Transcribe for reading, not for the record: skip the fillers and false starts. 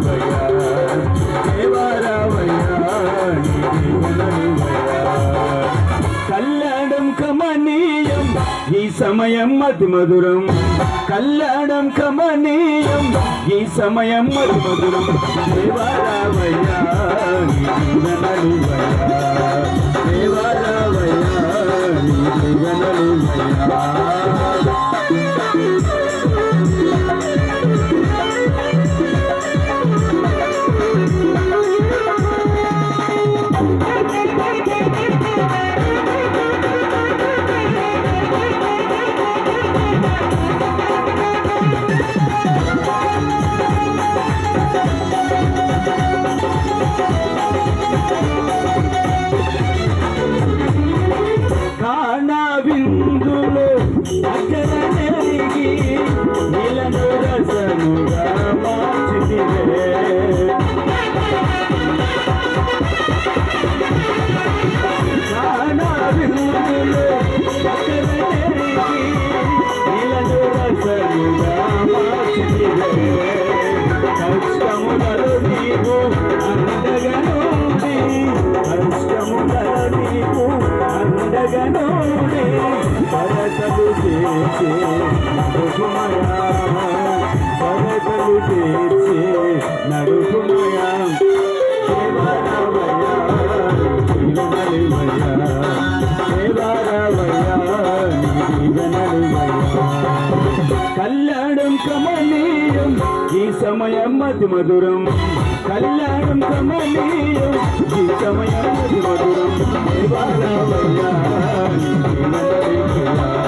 దీవెనలువయ్యా దేవారావయ్యా నీ దీవెనలువయ్యా కళ్యాణం కమనీయం ఈ సమయం అతి మధురం కళ్యాణం కమనీయం ఈ సమయం అతి మధురం దేవారావయ్యా నీ దీవెనలువయ్యా దేవారావయ్యా నీ దీవెనలువయ్యా విందులో అక్షర నెరిగి నీలను రసముగా మార్చితివే కానా విందులో అక్షర నెరిగి నీలను రసముగా మార్చితివే కష్టములలో నీవు అందగను కష్టములలో నీవు అందగను భరతలు చేసే నడుపుమయా భరతలు చేసే నడుపుమయా దేవారావయ్యా దీవెనలువయ్యా దేవారావయ్యా దీవెనలువయ్యా కళ్యాణం కమనీయం ఈ సమయం అతి మధురం కళ్యాణం కమనీయం ఈ సమయం అతి మధురం దేవారావయ్యా దీవెనలువయ్యా